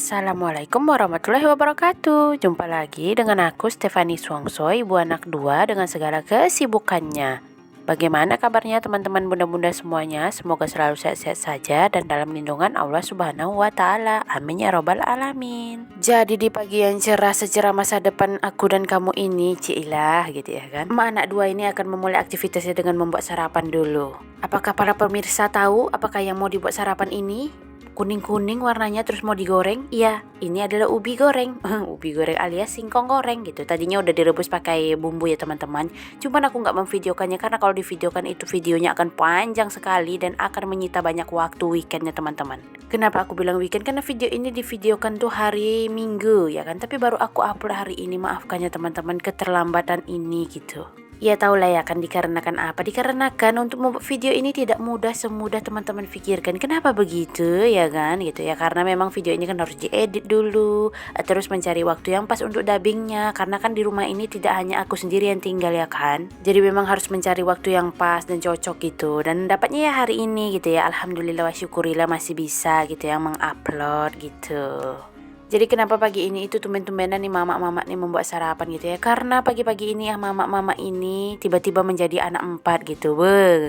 Assalamualaikum warahmatullahi wabarakatuh. Jumpa lagi dengan aku Stefani Suangso, ibu anak 2 dengan segala kesibukannya. Bagaimana kabarnya teman-teman bunda-bunda semuanya? Semoga selalu sehat-sehat saja dan dalam lindungan Allah Subhanahu wa taala. Amin ya robbal alamin. Jadi di pagi yang cerah secerah masa depan aku dan kamu ini, cilah gitu ya kan. Anak 2 ini akan memulai aktivitasnya dengan membuat sarapan dulu. Apakah para pemirsa tahu apakah yang mau dibuat sarapan ini? Kuning-kuning warnanya terus mau digoreng. Iya, ini adalah ubi goreng. Ubi goreng alias singkong goreng gitu. Tadinya udah direbus pakai bumbu ya teman-teman. Cuman aku nggak memvideokannya karena kalau divideokan itu videonya akan panjang sekali dan akan menyita banyak waktu weekendnya teman-teman. Kenapa aku bilang weekend? Karena video ini divideokan tuh hari Minggu ya kan. Tapi baru aku upload hari ini, maafkannya teman-teman keterlambatan ini gitu. Ya tahulah ya kan dikarenakan apa? Dikarenakan untuk membuat video ini tidak mudah semudah teman-teman pikirkan. Kenapa begitu ya kan gitu ya? Karena memang video ini kan harus diedit dulu, terus mencari waktu yang pas untuk dubbingnya. Karena kan di rumah ini tidak hanya aku sendiri yang tinggal ya kan. Jadi memang harus mencari waktu yang pas dan cocok gitu. Dan dapatnya ya hari ini gitu ya. Alhamdulillah wa syukurillah masih bisa gitu ya mengupload gitu. Jadi kenapa pagi ini itu tumben-tumbenan nih mama-mama nih membuat sarapan gitu ya. Karena pagi-pagi ini ya mama-mama ini tiba-tiba menjadi anak 4 gitu.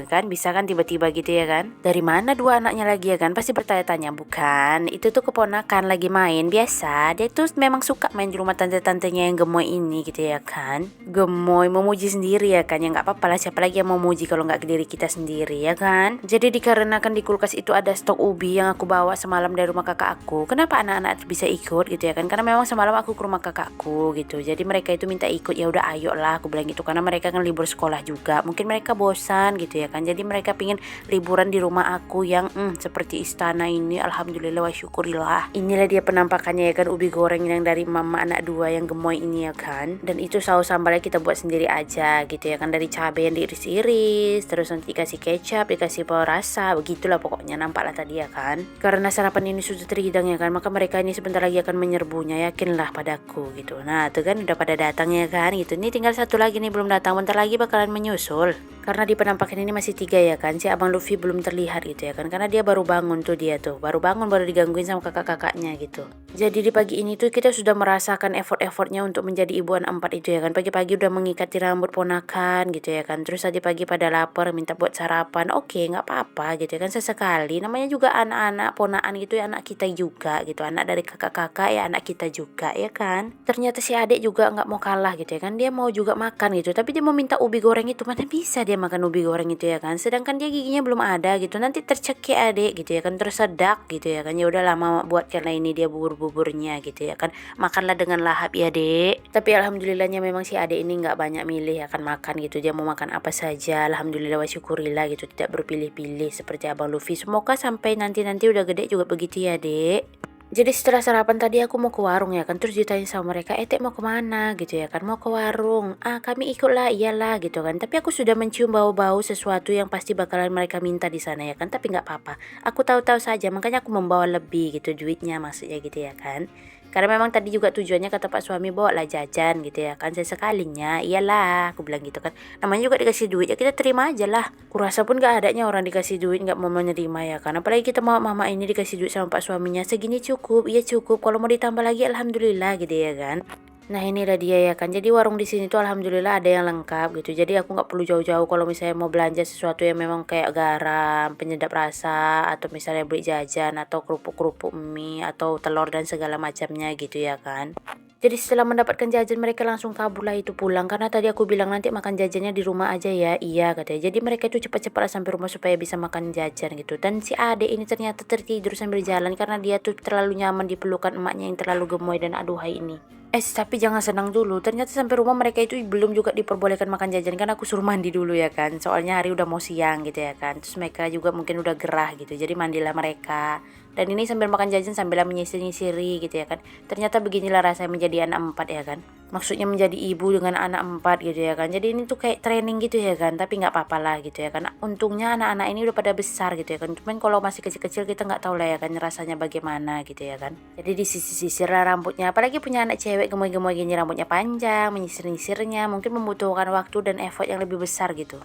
Kan bisa kan tiba-tiba gitu ya kan. Dari mana 2 anaknya lagi ya kan. Pasti bertanya-tanya. Bukan, itu tuh keponakan lagi main. Biasa dia tuh memang suka main di rumah tante-tantenya yang gemoy ini gitu ya kan. Gemoy memuji sendiri ya kan. Ya gak apa-apa lah, siapa lagi yang mau muji kalau gak ke diri kita sendiri ya kan. Jadi dikarenakan di kulkas itu ada stok ubi yang aku bawa semalam dari rumah kakak aku. Kenapa anak-anak bisa ikut gitu ya kan, karena memang semalam aku ke rumah kakakku gitu, jadi mereka itu minta ikut. Ya udah ayo lah aku bilang gitu, karena mereka kan libur sekolah juga, mungkin mereka bosan gitu ya kan, jadi mereka pingin liburan di rumah aku yang seperti istana ini. Alhamdulillah wa syukurillah, inilah dia penampakannya ya kan, ubi goreng yang dari mama anak 2 yang gemoy ini ya kan. Dan itu saus sambalnya kita buat sendiri aja gitu ya kan, dari cabai yang diiris-iris, terus nanti dikasih kecap, dikasih bawang rasa, begitulah pokoknya, nampaklah tadi ya kan. Karena sarapan ini sudah terhidang ya kan, maka mereka ini sebentar lagi akan menyerbunya, yakinlah padaku gitu. Nah tuh kan udah pada datang ya kan gitu. Ini tinggal satu lagi nih belum datang, bentar lagi bakalan menyusul. Karena di penampakan ini masih 3 ya kan, si abang Luffy belum terlihat gitu ya kan, karena dia baru bangun tuh, dia tuh baru bangun, baru digangguin sama kakak-kakaknya gitu. Jadi di pagi ini tuh kita sudah merasakan effort-effortnya untuk menjadi ibuan 4 itu ya kan. Pagi-pagi udah mengikati rambut ponakan gitu ya kan, terus tadi pagi pada lapar minta buat sarapan. Oke, nggak apa-apa gitu ya kan, sesekali, namanya juga anak-anak ponaan gitu ya, anak kita juga gitu, anak dari kakak-kakak ya, anak kita juga ya kan. Ternyata si adik juga nggak mau kalah gitu ya kan, dia mau juga makan gitu, tapi dia mau minta ubi goreng itu. Mana bisa dia makan ubi goreng itu ya kan, sedangkan dia giginya belum ada gitu, nanti tercekik adik gitu ya kan, tersedak gitu ya kan. Ya udah lama buat, karena ini dia bubur-buburnya gitu ya kan, makanlah dengan lahap ya dek. Tapi alhamdulillahnya memang si adik ini nggak banyak milih akan makan gitu, dia mau makan apa saja. Alhamdulillah wa syukurillah gitu, tidak berpilih-pilih seperti abang Luffy. Semoga sampai nanti udah gede juga begitu ya dek. Jadi setelah sarapan tadi aku mau ke warung ya kan, terus ditanya sama mereka, Tek mau kemana gitu ya kan, mau ke warung. Kami ikutlah, iyalah gitu kan. Tapi aku sudah mencium bau-bau sesuatu yang pasti bakalan mereka minta di sana ya kan. Tapi nggak apa-apa, aku tahu-tahu saja, makanya aku membawa lebih gitu duitnya, maksudnya gitu ya kan. Karena memang tadi juga tujuannya kata Pak suami, bawa lah jajan gitu ya kan, sesekalinya. Iyalah aku bilang gitu kan, namanya juga dikasih duit ya kita terima aja lah. Kurasa pun gak adanya orang dikasih duit gak mau menerima ya kan, apalagi kita mama ini dikasih duit sama Pak suaminya segini cukup. Iya cukup, kalau mau ditambah lagi alhamdulillah gitu ya kan. Nah inilah dia ya kan, jadi warung di sini tuh alhamdulillah ada yang lengkap gitu. Jadi aku nggak perlu jauh-jauh kalau misalnya mau belanja sesuatu yang memang kayak garam, penyedap rasa, atau misalnya beli jajan atau kerupuk-kerupuk mie atau telur dan segala macamnya gitu ya kan. Jadi setelah mendapatkan jajan mereka langsung kabur lah itu pulang, karena tadi aku bilang nanti makan jajannya di rumah aja ya. Iya katanya. Jadi mereka itu cepat-cepat sampai rumah supaya bisa makan jajan gitu. Dan si adek ini ternyata tertidur sambil jalan karena dia tuh terlalu nyaman di pelukan emaknya yang terlalu gemoy dan aduhai ini. Tapi jangan senang dulu, ternyata sampai rumah mereka itu belum juga diperbolehkan makan jajan, kan aku suruh mandi dulu ya kan, soalnya hari udah mau siang gitu ya kan. Terus mereka juga mungkin udah gerah gitu, jadi mandilah mereka. Dan ini sambil makan jajan sambil menyisir-nyisiri gitu ya kan. Ternyata beginilah rasanya menjadi anak 4 ya kan. Maksudnya menjadi ibu dengan anak 4 gitu ya kan. Jadi ini tuh kayak training gitu ya kan. Tapi gak apa-apa lah gitu ya kan. Untungnya anak-anak ini udah pada besar gitu ya kan. Cuman kalau masih kecil-kecil kita gak tahu lah ya kan rasanya bagaimana gitu ya kan. Jadi disisir-sisir lah rambutnya. Apalagi punya anak cewek gemoy-gemoy gini, rambutnya panjang, menyisir-nyisirnya mungkin membutuhkan waktu dan effort yang lebih besar gitu.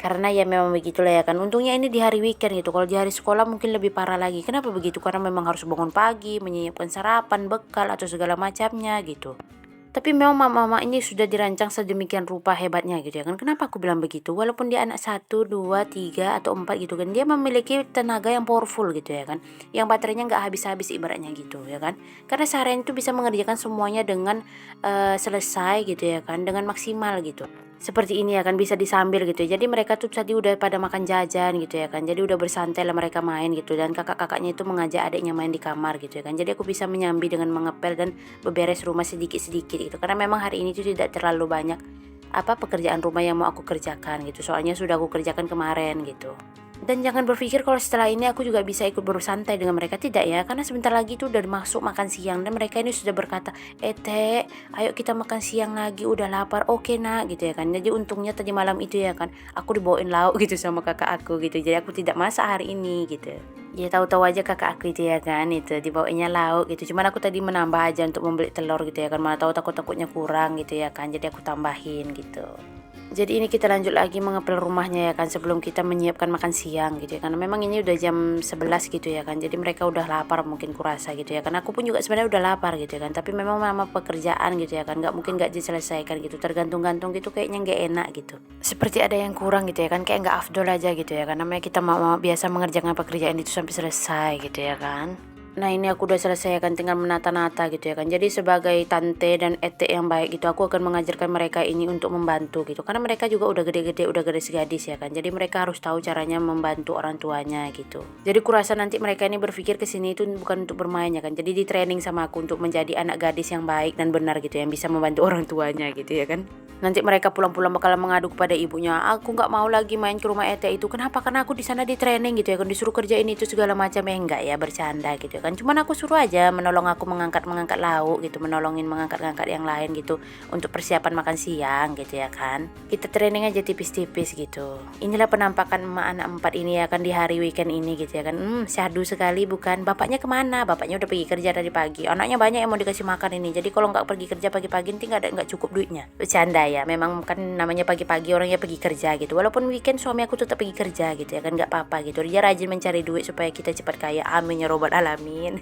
Karena ya memang begitulah ya kan. Untungnya ini di hari weekend gitu. Kalau di hari sekolah mungkin lebih parah lagi. Kenapa begitu? Karena memang harus bangun pagi, menyiapkan sarapan, bekal atau segala macamnya gitu. Tapi memang mama-mama ini sudah dirancang sedemikian rupa hebatnya gitu ya kan. Kenapa aku bilang begitu? Walaupun dia anak 1, 2, 3 atau 4 gitu kan. Dia memiliki tenaga yang powerful gitu ya kan. Yang baterainya nggak habis-habis ibaratnya gitu ya kan. Karena seharian itu bisa mengerjakan semuanya dengan selesai gitu ya kan. Dengan maksimal gitu. Seperti ini ya kan, bisa disambil gitu ya. Jadi mereka tuh tadi udah pada makan jajan gitu ya kan. Jadi udah bersantai lah mereka main gitu. Dan kakak-kakaknya itu mengajak adiknya main di kamar gitu ya kan. Jadi aku bisa menyambi dengan mengepel dan beberes rumah sedikit-sedikit gitu. Karena memang hari ini tuh tidak terlalu banyak pekerjaan rumah yang mau aku kerjakan gitu. Soalnya sudah aku kerjakan kemarin gitu. Dan jangan berpikir kalau setelah ini aku juga bisa ikut bersantai dengan mereka. Tidak ya, karena sebentar lagi tuh udah masuk makan siang. Dan mereka ini sudah berkata, Teh, ayo kita makan siang lagi, udah lapar. Oke nak, gitu ya kan. Jadi untungnya tadi malam itu ya kan, aku dibawain lauk gitu sama kakak aku gitu. Jadi aku tidak masak hari ini gitu. Ya tahu-tahu aja kakak aku itu ya kan, itu dibawainnya lauk gitu. Cuman aku tadi menambah aja untuk membeli telur gitu ya kan. Mana tahu takutnya kurang gitu ya kan. Jadi aku tambahin gitu. Jadi ini kita lanjut lagi mengepel rumahnya ya kan, sebelum kita menyiapkan makan siang gitu ya. Karena memang ini udah jam 11 gitu ya kan. Jadi mereka udah lapar mungkin kurasa gitu ya. Karena aku pun juga sebenarnya udah lapar gitu ya kan. Tapi memang mama pekerjaan gitu ya kan, mungkin gak diselesaikan gitu. Tergantung-gantung gitu, kayaknya gak enak gitu. Seperti ada yang kurang gitu ya kan, kayak gak afdol aja gitu ya kan. Namanya kita mau biasa mengerjakan pekerjaan itu sampai selesai gitu ya kan. Nah ini aku udah selesai kan, tinggal menata-nata gitu ya kan. Jadi sebagai tante dan ete yang baik gitu, aku akan mengajarkan mereka ini untuk membantu gitu. Karena mereka juga udah gede-gede, udah gadis-gadis ya kan. Jadi mereka harus tahu caranya membantu orang tuanya gitu. Jadi kurasa nanti mereka ini berpikir kesini itu bukan untuk bermain ya kan. Jadi di training sama aku untuk menjadi anak gadis yang baik dan benar gitu, yang bisa membantu orang tuanya gitu ya kan. Nanti mereka pulang-pulang bakal mengadu kepada ibunya, aku nggak mau lagi main ke rumah ete itu. Kenapa? Karena aku di sana di training gitu ya kan, disuruh kerjain itu segala macam. Ya enggak ya, bercanda gitu kan. Cuman aku suruh aja menolong aku mengangkat lauk gitu, menolongin mengangkat yang lain gitu untuk persiapan makan siang gitu ya kan. Kita training aja tipis-tipis gitu. Inilah penampakan emak anak 4 ini ya kan di hari weekend ini gitu ya kan. Syahdu sekali bukan? Bapaknya kemana? Bapaknya udah pergi kerja dari pagi. Anaknya banyak yang mau dikasih makan ini. Jadi kalau nggak pergi kerja pagi-pagi nanti nggak cukup duitnya. Bercanda ya, memang kan namanya pagi-pagi orangnya pergi kerja gitu. Walaupun weekend suami aku tetap pergi kerja gitu ya kan, nggak apa-apa gitu. Dia rajin mencari duit supaya kita cepat kaya. Amin ya robbal alamin.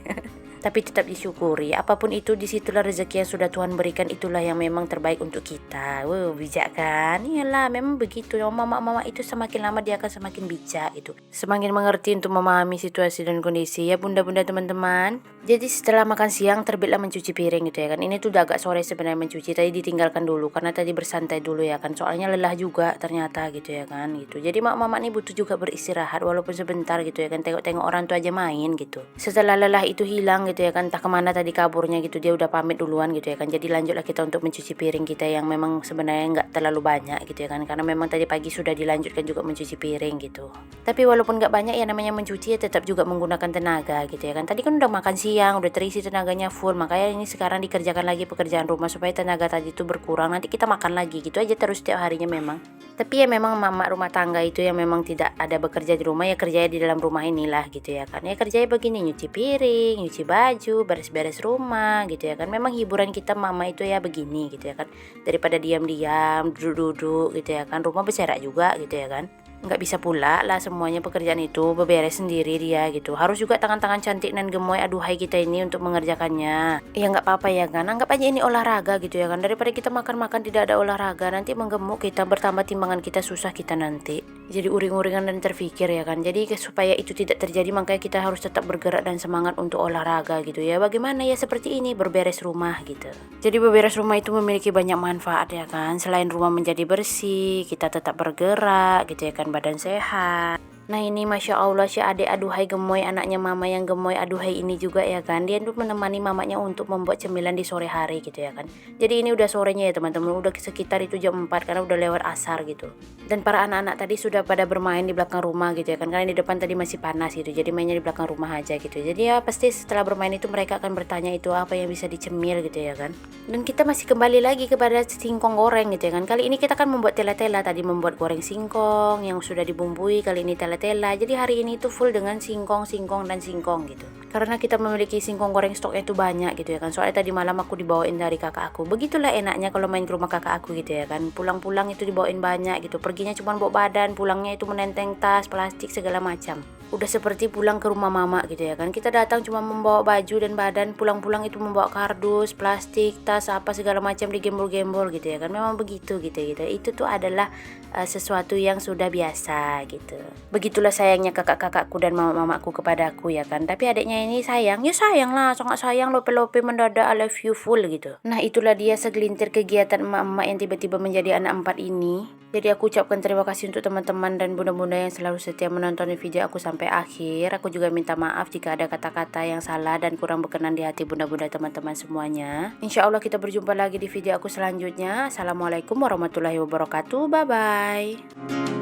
Tapi tetap disyukuri, apapun itu disitulah rezeki yang sudah Tuhan berikan, itulah yang memang terbaik untuk kita. Bijak kan? Iyalah, memang begitu. Mama-mama itu semakin lama dia akan semakin bijak itu, semakin mengerti untuk memahami situasi dan kondisi ya bunda-bunda teman-teman. Jadi setelah makan siang terbitlah mencuci piring gitu ya kan. Ini tuh udah agak sore sebenarnya mencuci, tadi ditinggalkan dulu karena tadi bersantai dulu ya kan. Soalnya lelah juga ternyata gitu ya kan gitu. Jadi mama-mama ini butuh juga beristirahat walaupun sebentar gitu ya kan. Tengok-tengok orang tua aja main gitu. Setelah lelah itu hilang gitu ya kan, entah kemana tadi kaburnya gitu, dia udah pamit duluan gitu ya kan. Jadi lanjutlah kita untuk mencuci piring kita yang memang sebenarnya nggak terlalu banyak gitu ya kan, karena memang tadi pagi sudah dilanjutkan juga mencuci piring gitu. Tapi walaupun nggak banyak ya, namanya mencuci ya tetap juga menggunakan tenaga gitu ya kan. Tadi kan udah makan siang, udah terisi tenaganya full, makanya ini sekarang dikerjakan lagi pekerjaan rumah supaya tenaga tadi itu berkurang, nanti kita makan lagi gitu aja terus setiap harinya memang. Tapi ya memang mama rumah tangga itu yang memang tidak ada bekerja di rumah, ya kerjanya di dalam rumah inilah gitu ya kan. Ya kerjanya begini, nyuci piring, nyuci baju, beres-beres rumah gitu ya kan. Memang hiburan kita mama itu ya begini gitu ya kan. Daripada diam-diam, duduk-duduk gitu ya kan. Rumah berserak juga gitu ya kan. Nggak bisa pula lah semuanya pekerjaan itu beberes sendiri dia gitu. Harus juga tangan-tangan cantik dan gemoy aduhai kita ini untuk mengerjakannya. Ya nggak apa-apa ya kan, anggap aja ini olahraga gitu ya kan. Daripada kita makan-makan tidak ada olahraga, nanti menggemuk kita, bertambah timbangan kita, susah kita nanti. Jadi uring-uringan dan terfikir ya kan. Jadi supaya itu tidak terjadi, makanya kita harus tetap bergerak dan semangat untuk olahraga gitu ya. Bagaimana ya seperti ini, berberes rumah gitu. Jadi berberes rumah itu memiliki banyak manfaat ya kan. Selain rumah menjadi bersih, kita tetap bergerak gitu ya kan, badan sehat. Nah ini Masya Allah si adek aduhai gemoy, anaknya mama yang gemoy aduhai ini juga ya kan. Dia tuh menemani mamanya untuk membuat cemilan di sore hari gitu ya kan. Jadi ini udah sorenya ya teman-teman, udah sekitar itu jam 4 karena udah lewat asar gitu. Dan para anak-anak tadi sudah pada bermain di belakang rumah gitu ya kan. Karena di depan tadi masih panas gitu, jadi mainnya di belakang rumah aja gitu. Jadi ya pasti setelah bermain itu mereka akan bertanya itu apa yang bisa dicemil gitu ya kan. Dan kita masih kembali lagi kepada singkong goreng gitu ya kan. Kali ini kita akan membuat tela-tela, tadi membuat goreng singkong yang sudah dibumbui, kali ini tela patella. Jadi hari ini tuh full dengan singkong dan singkong gitu. Karena kita memiliki singkong goreng stoknya itu banyak gitu ya kan. Soalnya tadi malam aku dibawain dari kakak aku. Begitulah enaknya kalau main ke rumah kakak aku gitu ya kan. Pulang-pulang itu dibawain banyak gitu. Perginya cuma bawa badan, pulangnya itu menenteng tas, plastik segala macam. Udah seperti pulang ke rumah mama gitu ya kan. Kita datang cuma membawa baju dan badan, pulang-pulang itu membawa kardus, plastik, tas apa segala macam digembol-gembol gitu ya kan. Memang begitu gitu. Itu tuh adalah sesuatu yang sudah biasa gitu. Begitulah sayangnya kakak-kakakku dan mama-mamaku kepadaku ya kan. Tapi adiknya ini sayang, ya sayang lah, sangat sayang, lope-lope mendadak I love you full gitu. Nah itulah dia segelintir kegiatan emak-emak yang tiba-tiba menjadi anak empat ini. Jadi aku ucapkan terima kasih untuk teman-teman dan bunda-bunda yang selalu setia menonton video aku sampai akhir. Aku juga minta maaf jika ada kata-kata yang salah dan kurang berkenan di hati bunda-bunda teman-teman semuanya. Insya Allah kita berjumpa lagi di video aku selanjutnya. Assalamualaikum warahmatullahi wabarakatuh. Bye-bye.